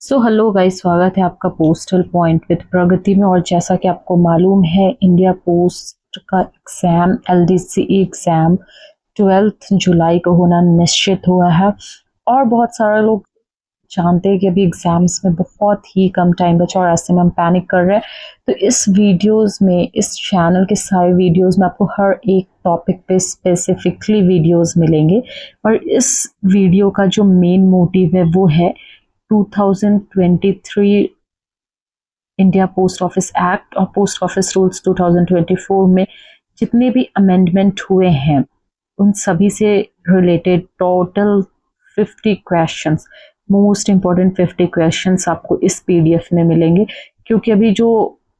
So hello guys, स्वागत है आपका पोस्टल पॉइंट विद प्रगति में। और जैसा कि आपको मालूम है, इंडिया पोस्ट का एग्ज़ाम एलडीसी एग्ज़ाम 12 जुलाई को होना निश्चित हुआ है। और बहुत सारे लोग जानते हैं कि अभी एग्ज़ाम्स में बहुत ही कम टाइम बचा और ऐसे में हम पैनिक कर रहे हैं। तो इस वीडियोस में, इस चैनल के सारे वीडियोस में आपको हर एक टॉपिक पे स्पेसिफिकली वीडियोस मिलेंगे। और इस वीडियो का जो मेन मोटिव है वो है 2023 इंडिया पोस्ट ऑफिस एक्ट और पोस्ट ऑफिस रूल्स 2024 में जितने भी अमेंडमेंट हुए हैं उन सभी से related total 50 questions, most important 50 questions आपको इस पीडीएफ में मिलेंगे। क्योंकि अभी जो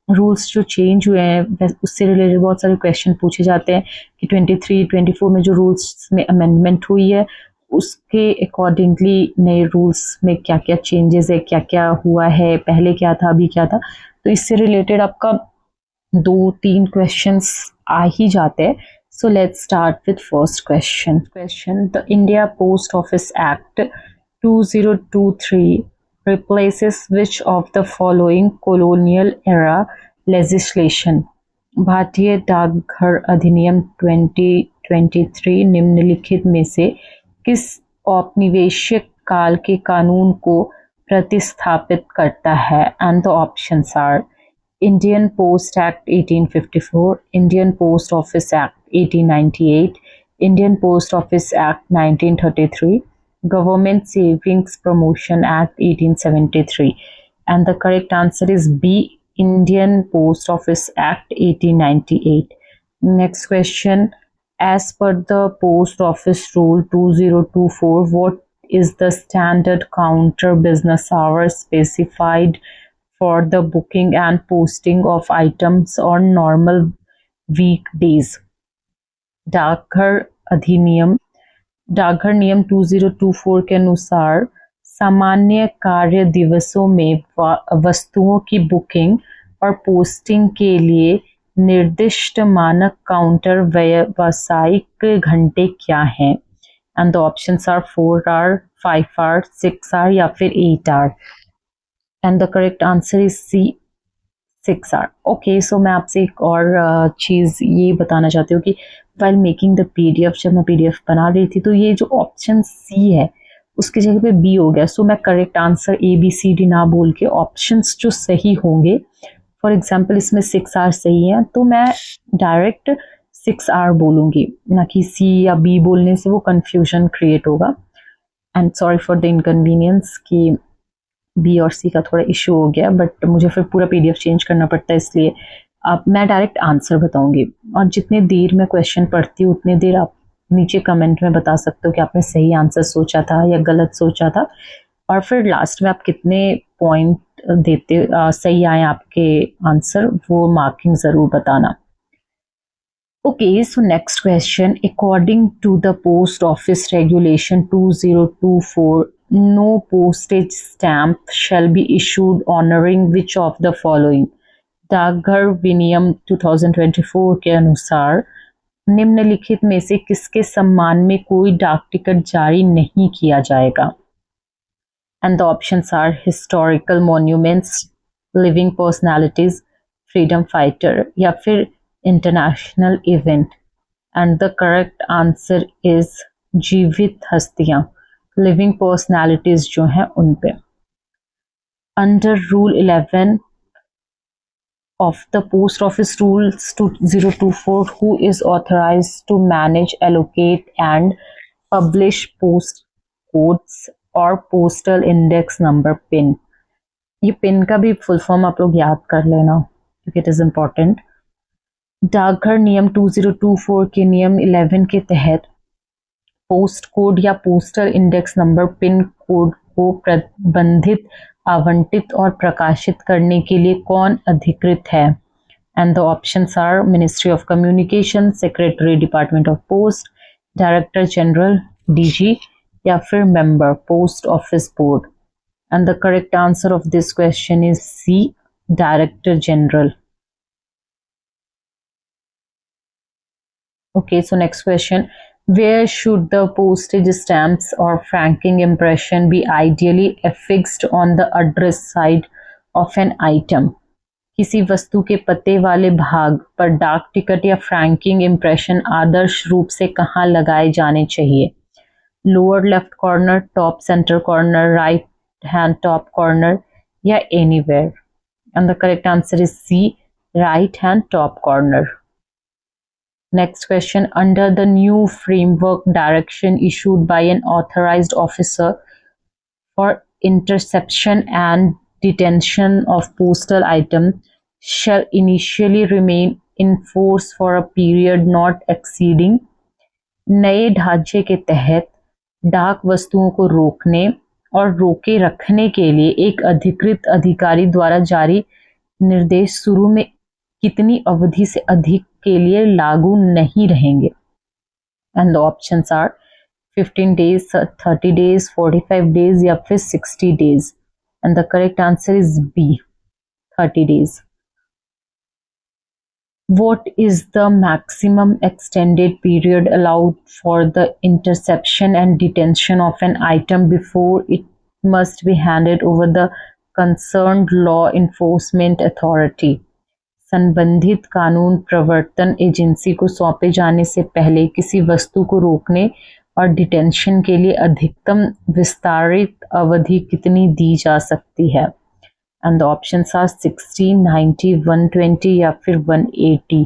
रूल्स जो चेंज हुए हैं उससे रिलेटेड बहुत सारे क्वेश्चन पूछे जाते हैं कि 23-24 में जो रूल्स में अमेंडमेंट हुई है उसके अकॉर्डिंगली नए रूल्स में क्या क्या चेंजेस है, क्या क्या हुआ है, पहले क्या था अभी क्या था। तो इससे रिलेटेड आपका 2-3 क्वेश्चंस आ ही जाते हैं। So let's start with first question the India post Office act 2023 replaces which of the following colonial era legislation? भारतीय डाकघर अधिनियम 2023 निम्नलिखित में से किस औपनिवेशिक काल के कानून को प्रतिस्थापित करता है? And the options are Indian Post Act 1854, Indian Post Office Act 1898, Indian Post Office Act 1933, Government Savings Promotion Act 1873. And the correct answer is B, Indian Post Office Act 1898. Next question. As per the Post Office Rule 2024, what is the standard counter business hours specified for the booking and posting of items on normal weekdays? डाकघर अधिनियम डाकघर नियम 2024 के अनुसार सामान्य कार्य दिवसों में वस्तुओं की बुकिंग और पोस्टिंग के लिए निर्दिष्ट मानक काउंटर व्यावसायिक घंटे क्या हैं? And the options are 4 hour, 5 hour, 6 hour या फिर 8 hour. And the correct answer is C, 6 hour. Okay, so मैं आपसे एक और चीज़ ये बताना चाहती हूँ कि वाइल मेकिंग द पीडीएफ, जब मैं पीडीएफ बना रही थी तो ये जो ऑप्शन सी है उसकी जगह पे बी हो गया। सो मैं correct answer A B C D ना बोल के ऑप्शंस जो सही होंगे, फॉर एग्जांपल इसमें 6 आवर सही है तो मैं डायरेक्ट 6 आवर बोलूँगी, ना कि सी या बी बोलने से वो कन्फ्यूजन क्रिएट होगा। And sorry for the inconvenience कि बी और सी का थोड़ा इशू हो गया, बट मुझे फिर पूरा पीडीएफ चेंज करना पड़ता है, इसलिए अब मैं डायरेक्ट आंसर बताऊंगी। और जितने देर मैं क्वेश्चन पढ़ती हूँ उतने देर आप नीचे कमेंट में बता सकते हो कि आपने सही आंसर सोचा था या गलत सोचा था। और फिर लास्ट में आप कितने पॉइंट देते सही आए आपके आंसर, वो मार्किंग ज़रूर बताना। Okay, so next question. According to the Post Office Regulation 2024, no postage stamp shall be issued honoring which of the following? डाकघर विनियम 2024 के अनुसार निम्नलिखित में से किसके सम्मान में कोई डाक टिकट जारी नहीं किया जाएगा? And the options are historical monuments, living personalities, freedom fighter या फिर international event. And the correct answer is जीवित हस्तियां, लिविंग पर्सनालिटीज जो हैं उन पे। Under rule 11 of the Post Office Rules 2024, who is authorized to manage, allocate and publish post codes और postal index number PIN? ये पिन का भी फुल फॉर्म आप लोग याद कर लेना क्योंकि इट इज इम्पोर्टेंट। डाकघर नियम 2024 के नियम 11 के तहत पोस्ट कोड या postal index number pin code को प्रतिबंधित, आवंटित और प्रकाशित करने के लिए कौन अधिकृत है? And the options are Ministry of Communication, Secretary Department of Post, Director General DG या फिर member Post Office Board. And the correct answer of this question is C, Director General. Okay, so next question. Where should the postage stamps or franking impression be ideally affixed on the address side of an item? किसी वस्तु के पते वाले भाग पर डाक ticket या franking impression आदर्श रूप से कहाँ लगाए जाने चाहिए? Lower left corner, top centre corner, right hand top corner या anywhere? And the correct answer is C, right hand top corner. Next question. Under the new framework direction issued by an authorized officer for interception and detention of postal item shall initially remain in force for a period not exceeding. नए ढांचे के तहत डाक वस्तुओं को रोकने और रोके रखने के लिए एक अधिकृत अधिकारी द्वारा जारी निर्देश शुरू में कितनी अवधि से अधिक के लिए लागू नहीं रहेंगे? And the options are 15 days, 30 days, 45 days या फिर 60 days. And the correct answer is B, 30 days. What is the maximum extended period allowed for the interception and detention of an item before it must be handed over the concerned law enforcement authority? संबंधित कानून प्रवर्तन agency को सौंपे जाने से पहले किसी वस्तु को रोकने और डिटेंशन के लिए अधिकतम विस्तारित अवधि कितनी दी जा सकती है? एंड द ऑप्शंस आर 60, 90, 120 या फिर 180.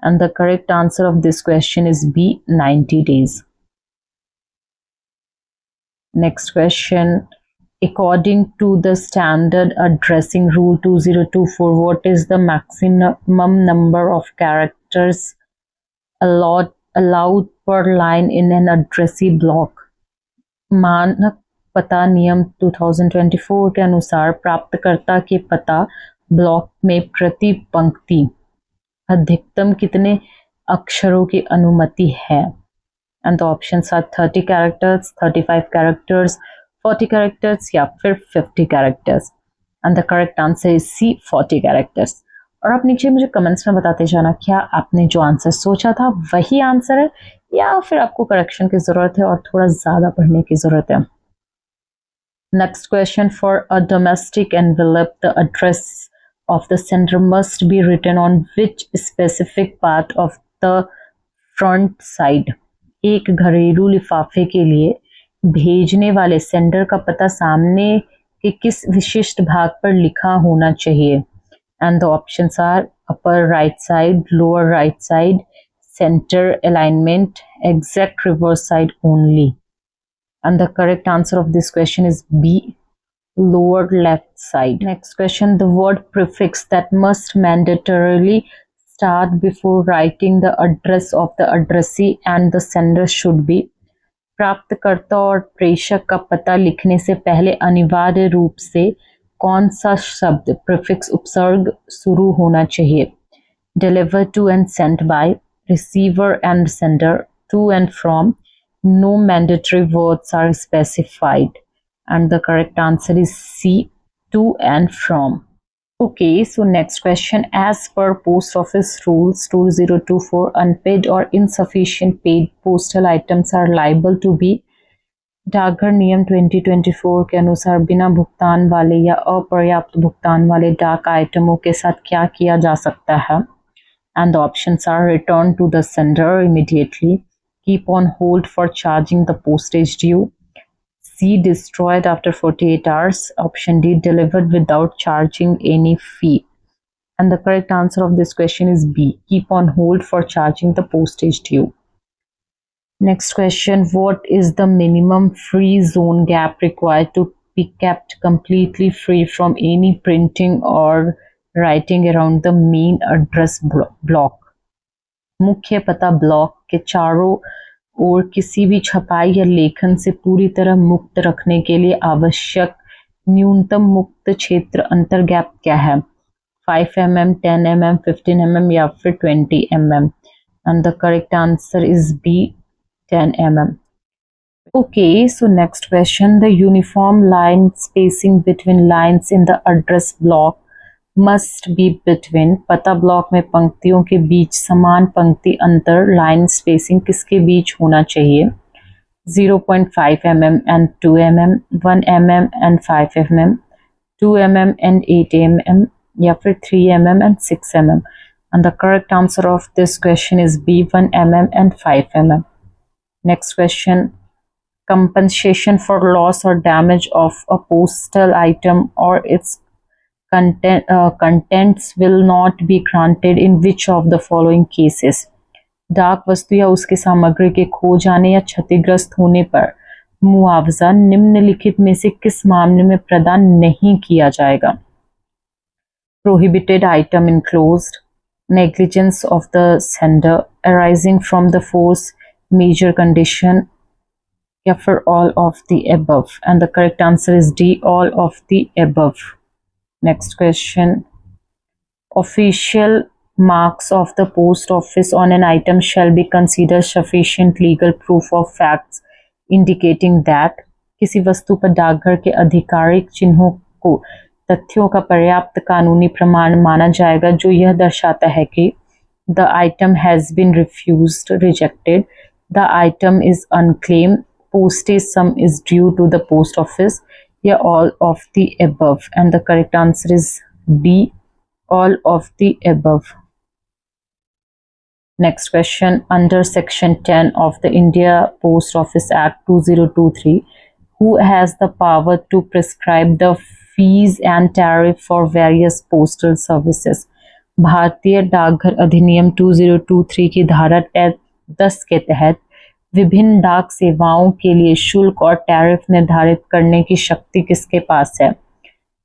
And the correct answer of this question is B, 90 days. Next question. According to the standard addressing rule 2024, what is the maximum number of characters allowed per line in an addressee block? मानक पता नियम 2024 के अनुसार प्राप्तकर्ता के पता block में प्रति पंक्ति अधिकतम कितने अक्षरों की अनुमति है? And the options are 30 characters, 35 characters, 40 characters या फिर 50 characters. And the correct answer is C, 40 characters. और आप नीचे मुझे कमेंट्स में बताते जाना क्या आपने जो आंसर सोचा था वही आंसर है या फिर आपको करेक्शन की जरूरत है और थोड़ा ज्यादा पढ़ने की जरूरत है. Next question. For a domestic envelope the address of the sender must be written on which specific part of the front side? एक घरेलू लिफाफे के लिए भेजने वाले सेंडर का पता सामने के किस विशिष्ट भाग पर लिखा होना चाहिए? And the options are upper right side, lower right side, centre alignment, exact reverse side only. And the correct answer of this question is B, lower left side. Next question. The word prefix that must mandatorily start before writing the address of the addressee and the sender should be. प्राप्तकर्ता और प्रेषक का पता लिखने से पहले अनिवार्य रूप से कौन सा शब्द प्रीफिक्स उपसर्ग शुरू होना चाहिए? Deliver to and sent by, receiver and sender, to and from. No mandatory words are specified. And the correct answer is C, to and from. Okay, so next question. As per Post Office Rules 2024, unpaid or insufficient paid postal items are liable to be. डाकघर नियम 2024 के अनुसार बिना भुगतान वाले या अपर्याप्त भुगतान वाले डाक आइटमों के साथ क्या किया जा सकता है? And the options are return to the sender immediately, keep on hold for charging the postage due, C, destroyed after 48 hours. Option D, delivered without charging any fee. And the correct answer of this question is B, keep on hold for charging the postage due. Next question. What is the minimum free zone gap required to be kept completely free from any printing or writing around the main address block? मुख्य पता block के चारों और किसी भी छपाई या लेखन से पूरी तरह मुक्त रखने के लिए आवश्यक न्यूनतम मुक्त क्षेत्र अंतर गैप क्या है? 5 mm, 10 mm, 15 mm या फिर 20 mm. And the correct answer is B, 10 mm. Okay, so next question. The uniform line spacing between lines in the address block must be between, पता ब्लॉक में पंक्तियों के बीच समान पंक्ति अंतर लाइन स्पेसिंग किसके बीच होना चाहिए? 0.5 mm and 2 mm, 1 mm and 5 mm, 2 mm and 8 mm, या फिर 3 mm and 6 mm. And the correct answer of this question is B, 1 mm and 5 mm. Next question. Compensation for loss or damage of a postal item or its contents will not be granted in which of the following cases? डाक वस्तु या उसकी सामग्री के खो जाने या क्षतिग्रस्त होने पर मुआवजा निम्नलिखित में से किस मामले में प्रदान नहीं किया जाएगा? Prohibited item enclosed, negligence of the sender, arising from the force major condition, या फिर all of the above. And the correct answer is D, all of the above. Next question. Official marks of the post office on an item shall be considered sufficient legal proof of facts indicating that किसी वस्तु पर डाकघर के आधिकारिक चिन्हों को तथ्यों का पर्याप्त कानूनी प्रमाण माना जाएगा जो यह दर्शाता है कि the item has been refused, rejected, the item is unclaimed, postage sum is due to the post office, या all of the above. And the correct answer is D, all of the above. Next question. Under Section 10 of the India Post Office Act 2023, who has the power to prescribe the fees and tariff for various postal services? भारतीय डाकघर अधिनियम 2023 की धारा 10 के तहत विभिन्न डाक सेवाओं के लिए शुल्क और टैरिफ निर्धारित करने की शक्ति किसके पास है?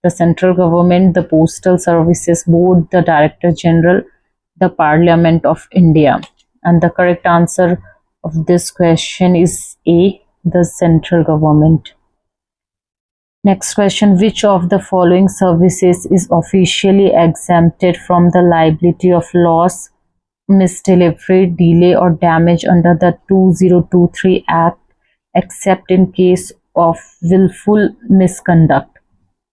The central government, the Postal Services Board, the Director General, the Parliament of India. And the correct answer of this question is A, the central government. Next question. Which of the following services is officially exempted from the liability of loss, misdelivery, delay or damage under the 2023 Act except in case of willful misconduct?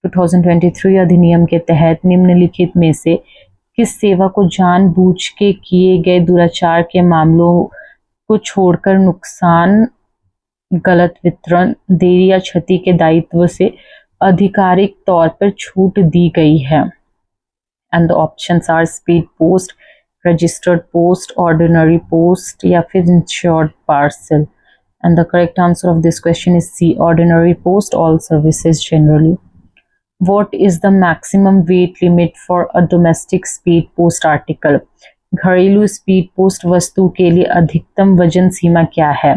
2023 अधिनियम के तहत निम्नलिखित में से किस सेवा को जानबूझ के किए गए दुराचार के मामलों को छोड़कर नुकसान, गलत वितरण, देरी या क्षति के दायित्व से आधिकारिक तौर पर छूट दी गई है? And the options are speed post, registered post, ordinary post, या फिर insured parcel. And the correct answer of this question is C, ordinary post, all services generally. What is the maximum weight limit for a domestic speed post article? घरेलू speed post वस्तु के लिए अधिकतम वजन सीमा क्या है?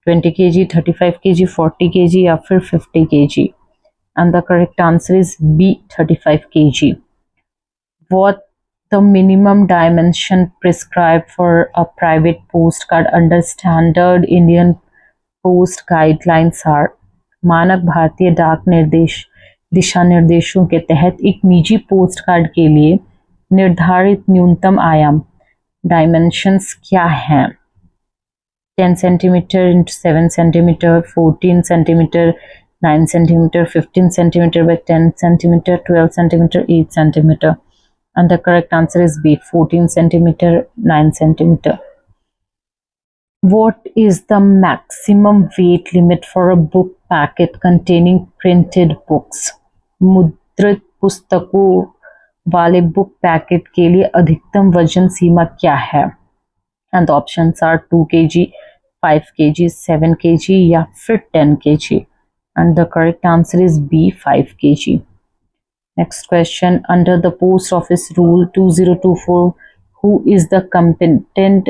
20 kg, 35 kg, 40 kg या फिर 50 kg? And the correct answer is B, 35 kg. What the minimum dimension prescribed for a private postcard under standard Indian post guidelines are? मानक भारतीय डाक निर्देश दिशा निर्देशों के तहत एक निजी पोस्ट कार्ड के लिए निर्धारित न्यूनतम आयाम डायमेंशंस क्या हैं? 10 centimetre into 7 centimetre, 14 centimetre, 9 centimetre, 15 centimetre by 10 centimetre, 12 centimetre, 8 centimetre. And the correct answer is B, 14 centimetre, 9 centimetre. What is the maximum weight limit for a book packet containing printed books? मुद्रित पुस्तकों वाले book packet के लिए अधिकतम वजन सीमा क्या है? And the options are 2 kg, 5 kg, 7 kg या फिर 10 kg. And the correct answer is B, 5 kg. Next question. Under the Post Office Rule 2024, who is the competent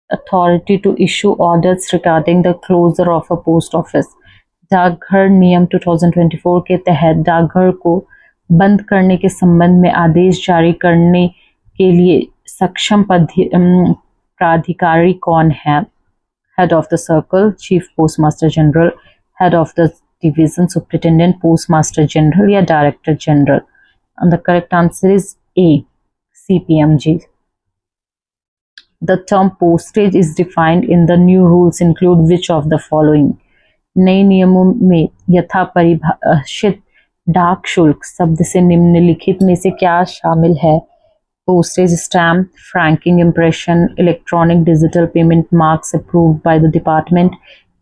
authority to issue orders regarding the closure of a post office? डाकघर नियम 2024 के तहत डाकघर को बंद करने के संबंध में आदेश जारी करने के लिए सक्षम प्राधिकारी कौन है? Head of the circle, chief post master general, head of the division, superintendent post master general या director general? And the correct answer is A, CPMG. The term postage is defined in the new rules include which of the following? नए नियमों में यथा परिभाषित डाक शुल्क शब्द से निम्नलिखित में से क्या शामिल है? Postage stamp, franking impression, electronic digital payment marks approved by the department,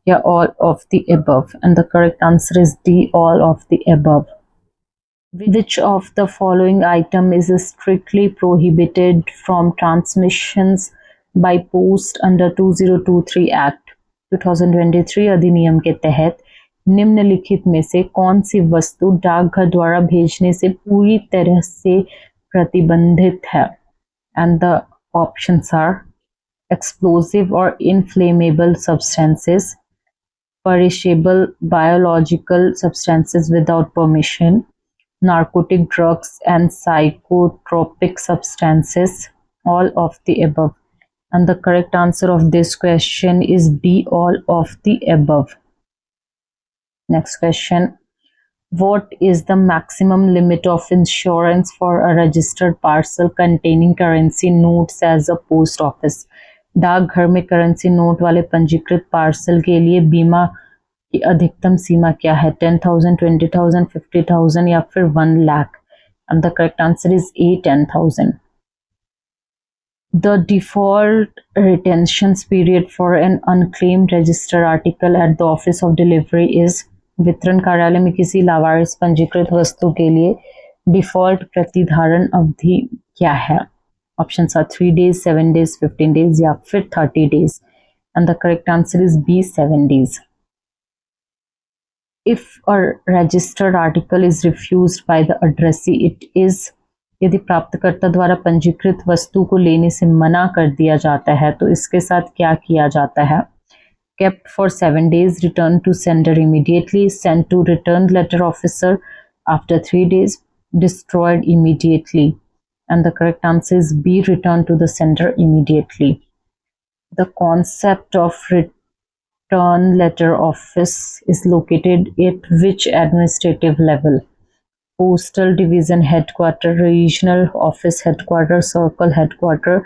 yeah, all of the above. And the correct answer is D, all of the above. Which of the following item is strictly prohibited from transmissions by post under 2023 Act 2023 अधिनियम के तहत निम्नलिखित में से कौन सी वस्तु डाकघर द्वारा भेजने से पूरी तरह से प्रतिबंधित है? And the options are explosive or inflammable substances, perishable biological substances without permission, narcotic drugs and psychotropic substances, all of the above. And the correct answer of this question is D, all of the above. Next question. What is the maximum limit of insurance for a registered parcel containing currency notes as a post office? डाकघर में currency note वाले पंजीकृत parcel के लिए बीमा की अधिकतम सीमा क्या है? 10,000, 20,000, 50,000 या फिर 1 lakh? And the correct answer is A, 10,000. The default retention period for an unclaimed registered article at the office of delivery is वितरण कार्यालय में किसी लावारिस पंजीकृत वस्तु के लिए डिफॉल्ट प्रतिधारण अवधि क्या है? Options are 3 days, 7 days, 15 days या फिर 30 days. And the correct answer is B, 7 days. If a registered article is refused by the addressee, it is यदि प्राप्तकर्ता द्वारा पंजीकृत वस्तु को लेने से मना कर दिया जाता है तो इसके साथ क्या किया जाता है? Kept for 7 days, returned to sender immediately, sent to return letter officer after 3 days, destroyed immediately. And the correct answer is B, returned to the sender immediately. The concept of return letter office is located at which administrative level? Postal division headquarter, regional office headquarter, circle headquarter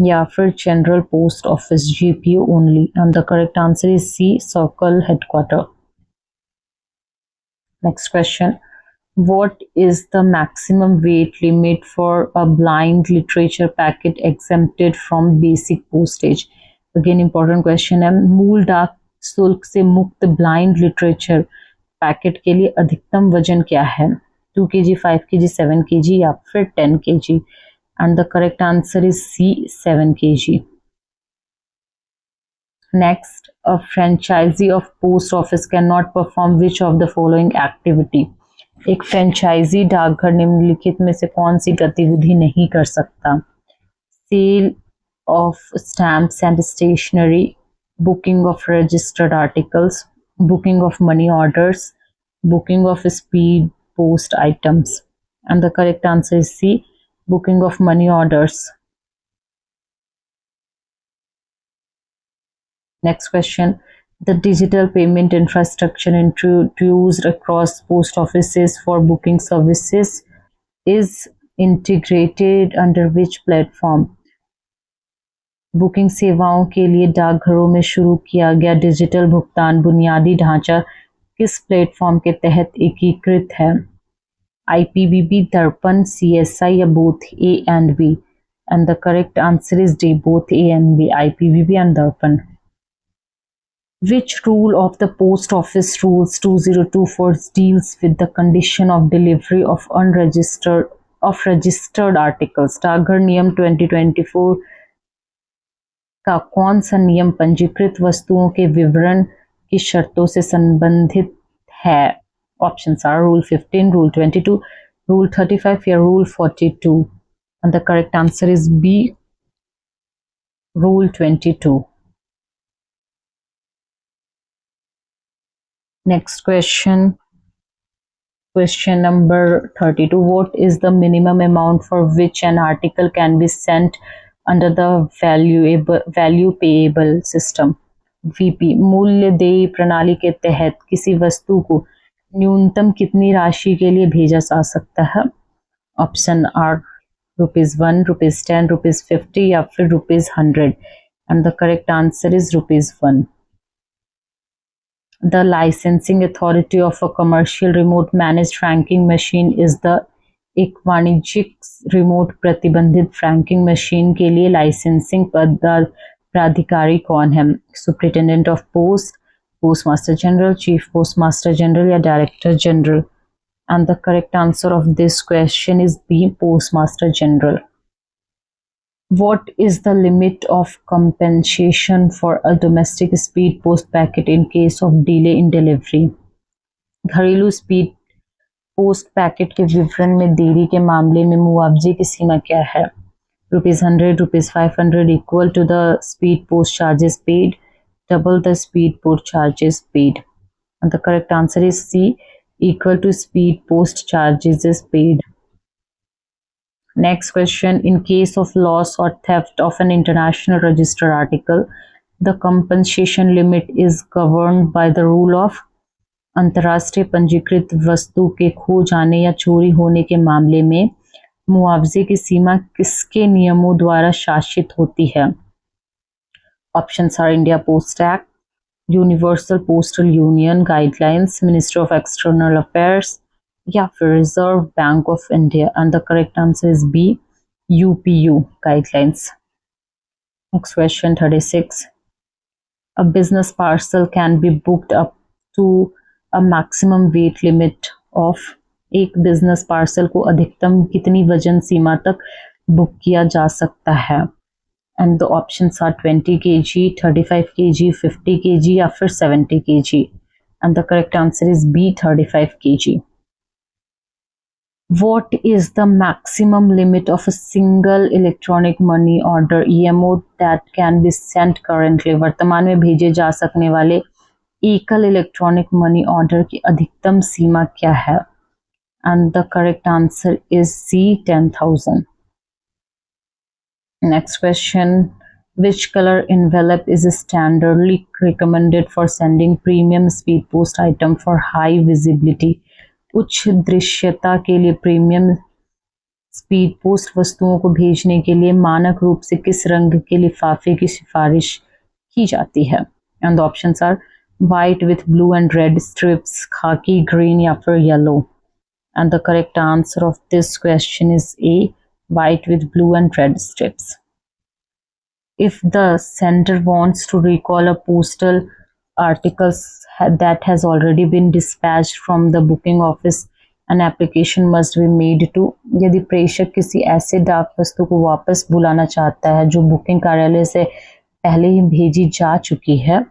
या फिर general post office GPO only? And the correct answer is C, circle headquarter. Next question. What is the maximum weight limit for a blind literature packet exempted from basic postage? Again important question है. मूल डाक शुल्क से मुक्त blind literature packet के लिए अधिकतम वजन क्या है? 2 kg, 5 kg, 7 kg या फिर 10 kg? And the correct answer is C, 7 kg. Next, a franchisee of post office cannot perform which of the following activity? एक फ्रेंचाइजी डाकघर निम्नलिखित में से कौन सी गतिविधि नहीं कर सकता? Sale of stamps and stationery, booking of registered articles, booking of money orders, booking of speed post items. And the correct answer is C, booking of money orders. Next question. The digital payment infrastructure introduced across post offices for booking services is integrated under which platform? Booking सेवाओं के लिए डाकघरों में शुरू किया गया digital भुगतान बुनियादी ढांचा किस प्लेटफॉर्म के तहत एकीकृत है? IPBB, दर्पण, CSI या both A and B? And the correct answer is D, both A and B, IPBB and darpan. Which rule of the Post Office Rules 2024 deals with the condition of delivery of registered articles? डाकघर नियम 2024 का कौन सा नियम पंजीकृत वस्तुओं के विवरण की शर्तों से संबंधित है? Options are Rule 15, Rule 22, Rule 35 या Rule 42? And the correct answer is B, Rule 22. Next question. Question number 32. What is the minimum amount for which an article can be sent under the value payable system? VP. मूल्य देय प्रणाली के तहत किसी वस्तु को न्यूनतम कितनी राशि के लिए भेजा जा सकता है? ऑप्शन आर ₹1, ₹10, ₹50 या फिर ₹100? And the correct answer is ₹1. The licensing authority of a commercial remote managed franking machine is the एक वाणिज्यिक रिमोट प्रतिबंधित फ्रैंकिंग मशीन के लिए लाइसेंसिंग प्राधिकारी कौन है? Superintendent of post, post master general, chief post master general या director general? And the correct answer of this question is B, postmaster general. What is the limit of compensation for a domestic speed post packet in case of delay in delivery? घरेलू speed post packet के विवरण में देरी के मामले में मुआवजे की सीमा क्या है? ₹100, ₹500 equal to the speed post charges paid, double the speed post charges paid. And the correct answer is C, equal to speed post charges is paid. Next question, in case of loss or theft of an international registered article, the compensation limit is governed by the rule of अंतर्राष्ट्रीय पंजीकृत वस्तु के खो जाने या चोरी होने के मामले में मुआवजे की सीमा किसके नियमों द्वारा शासित होती है? Options are India Post Act, Universal Postal Union guidelines, Ministry of External Affairs या फिर Reserve Bank of India? And the correct answer is B, UPU guidelines. Next question 36. A business parcel can be booked up to a maximum weight limit of, एक business parcel को अधिकतम कितनी वजन सीमा तक book किया जा सकता है? And the options are 20 kg, 35 kg, 50 kg या फिर 70 kg. And the correct answer is B, 35 kg. What is the maximum limit of a single electronic money order EMO that can be sent currently? वर्तमान में भेजे जा सकने वाले एकल electronic money order की अधिकतम सीमा क्या है? And the correct answer is C, 10,000. Next question, which color envelope is standardly recommended for sending premium speed post item for high visibility? उच्च दृश्यता के लिए प्रीमियम स्पीड पोस्ट वस्तुओं को भेजने के लिए मानक रूप से किस रंग के लिफाफे की सिफारिश की जाती है? And the options are white with blue and red stripes, khaki, green या फिर yellow? And the correct answer of this question is A, white with blue and red stripes. If the sender wants to recall a postal article that has already been dispatched from the booking office, an application must be made to, यदि प्रेषक किसी ऐसे डाक वस्तु को वापस बुलाना चाहता है जो बुकिंग कार्यालय से पहले ही भेजी जा चुकी है,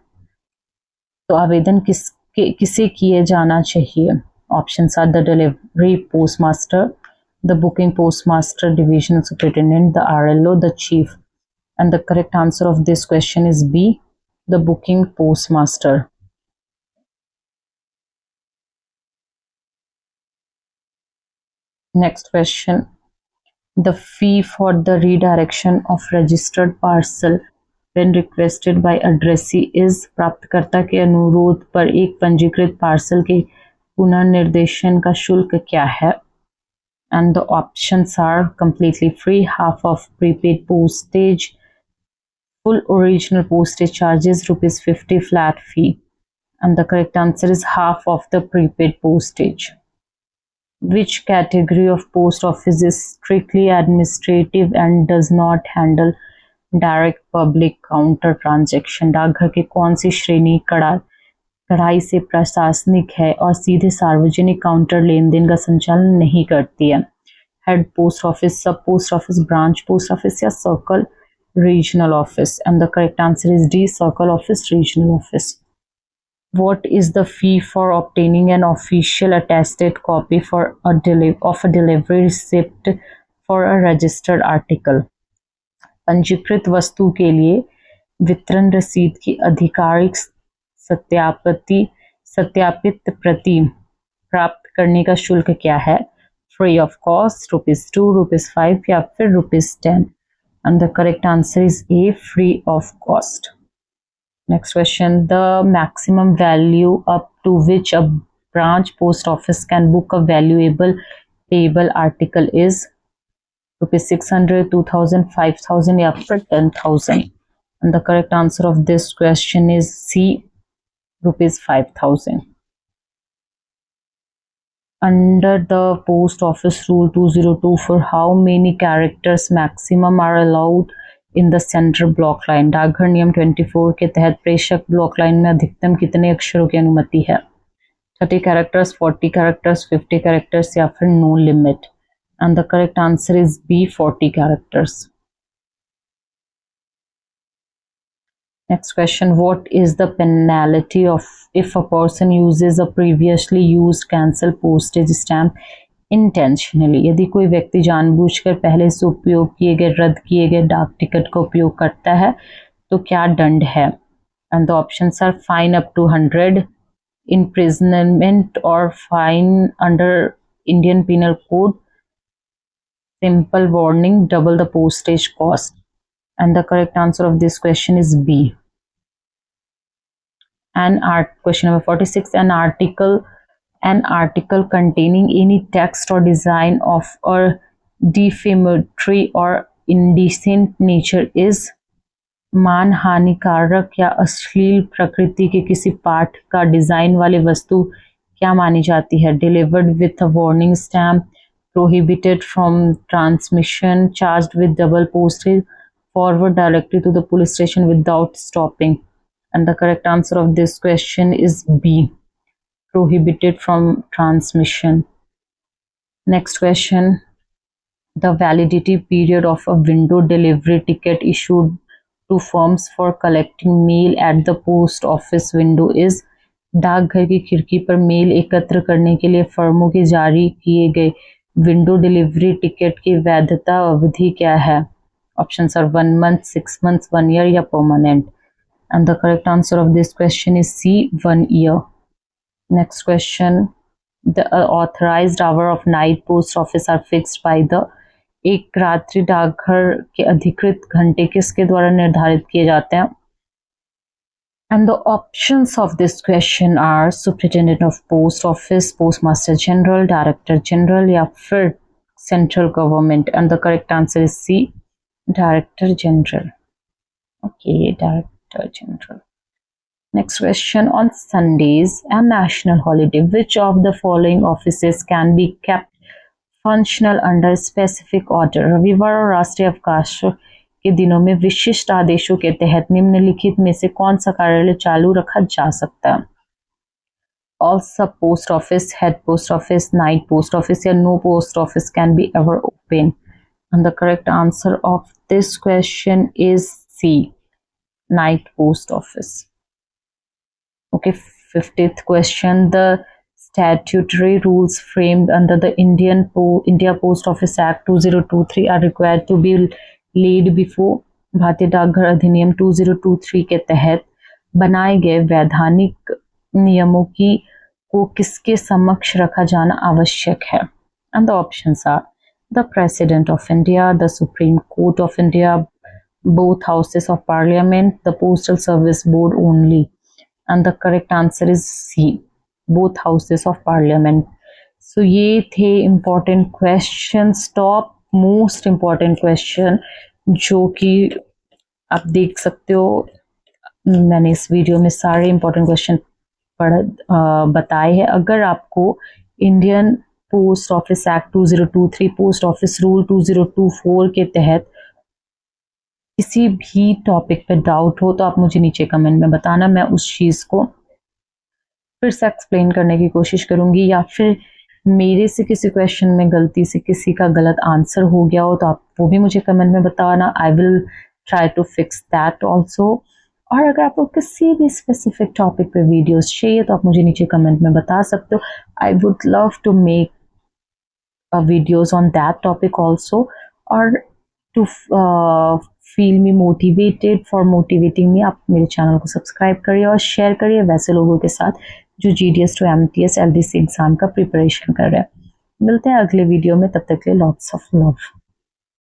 तो आवेदन किसे किए जाना चाहिए? Options are the delivery postmaster, the booking postmaster, divisional superintendent, the RLO, the chief? And the correct answer of this question is B, the booking postmaster. Next question, the fee for the redirection of registered parcel when requested by addressee is, प्राप्तकर्ता के अनुरोध पर एक पंजीकृत parcel के पुनर्निर्देशन का शुल्क क्या है? And the options are completely free, half of prepaid postage, full original postage charges, ₹50 flat fee. And the correct answer is half of the prepaid postage. Which category of post office is strictly administrative and does not handle direct public counter transaction? डाकघर की कौन सी श्रेणी कड़ाई से प्रशासनिक है और सीधे सार्वजनिक काउंटर लेन देन का संचालन नहीं करती है? हेड पोस्ट ऑफिस, सब post office, branch post office या circle regional office? And the correct answer is D, circle office, regional office. What is the fee for obtaining an official attested copy for of a delivery receipt for a registered article? पंजीकृत वस्तु के लिए वितरण रसीद की आधिकारिक सत्यापित प्रति प्राप्त करने का शुल्क क्या है? फ्री ऑफ कॉस्ट, ₹2, ₹5 या फिर ₹10? And the correct answer is A, free of cost. Next question, the maximum value up to which a branch post office can book a valuable payable article is ₹600, 2,000, 5,000 या फिर 10,000? And the correct answer of this question is C, rupees 5,000. Under the Post Office Rule 2024, how many characters maximum are allowed in the central block line? डाकघर नियम 24 के तहत प्रेषक block line में अधिकतम कितने अक्षरों की अनुमति है? 30 characters, 40 characters, 50 characters या फिर no limit? And the correct answer is B, 40 characters. Next question, what is the penalty of if a person uses a previously used cancel postage stamp intentionally? यदि कोई व्यक्ति जानबूझकर पहले से उपयोग किए गए रद्द किए गए डाक टिकट का उपयोग करता है तो क्या दंड है? And the options are fine up to 100, imprisonment or fine under Indian Penal Code, simple warning, double the postage cost. And the correct answer of this question is B. Question number 46, an article containing any text or design of a defamatory or indecent nature is मान हानिकारक या अश्लील प्रकृति के किसी पाठ का design वाली वस्तु क्या मानी जाती है? Delivered with a warning stamp, prohibited from transmission, charged with double postage, forward directly to the police station without stopping. And the correct answer of this question is B, prohibited from transmission. Next question, the validity period of a window delivery ticket issued to firms for collecting mail at the post office window is डाकघर की खिड़की पर mail एकत्र करने के लिए फर्मों के जारी किए गए विंडो डिलीवरी टिकट की वैधता अवधि क्या है? Options are 1 month, 6 months, 1 year या permanent. And the correct answer of this question is C, 1 year. Next question, the authorized hour of night post office are fixed by the एक रात्रि डाकघर के अधिकृत घंटे किसके द्वारा निर्धारित किए जाते हैं? And the options of this question are Superintendent of Post Office, Postmaster General, Director General या फिर Central Government. And the correct answer is C, Director General. Okay, Director General. Next question, on Sundays, a national holiday, which of the following offices can be kept functional under specific order? रविवार और राष्ट्रीय अवकाश के दिनों में विशिष्ट आदेशों के तहत निम्नलिखित में से कौन सा कार्यालय चालू रखा जा सकता है? All sub post office, head post office, night post office या no post office can be ever open. And the correct answer of this question is C, night post office. Okay, 50th question, the statutory rules framed under the India Post Office Act 2023 are required to be laid before. भारतीय डाकघर अधिनियम 2023 के तहत बनाए गए वैधानिक नियमों को किसके समक्ष रखा जाना आवश्यक है? And the options are the President of India, the Supreme Court of India, both houses of Parliament, the Postal Service Board only. And the correct answer is C, both houses of Parliament. So ये थे important questions, top most important question जो कि आप देख सकते हो. मैंने इस वीडियो में सारे important question बताए हैं. अगर आपको Indian Post Office act 2023, post office rule 2024 के तहत किसी भी टॉपिक पे डाउट हो तो आप मुझे नीचे कमेंट में बताना. मैं उस चीज़ को फिर से एक्सप्लेन करने की कोशिश करूंगी, या फिर मेरे से किसी क्वेश्चन में गलती से किसी का गलत आंसर हो गया हो तो आप वो भी मुझे कमेंट में बताना. I will try to fix that also. और अगर आपको किसी भी स्पेसिफिक टॉपिक पे वीडियोस चाहिए तो आप मुझे नीचे कमेंट में बता सकते हो. I would love to make videos on that topic also, or to feel me motivated, for motivating me, आप मेरे चैनल को सब्सक्राइब करिए और शेयर करिए वैसे लोगों के साथ जो GDS to MTS LDC exam का प्रिपरेशन कर रहे हैं. मिलते हैं अगले वीडियो में, तब तक के लिए लॉट्स ऑफ लव.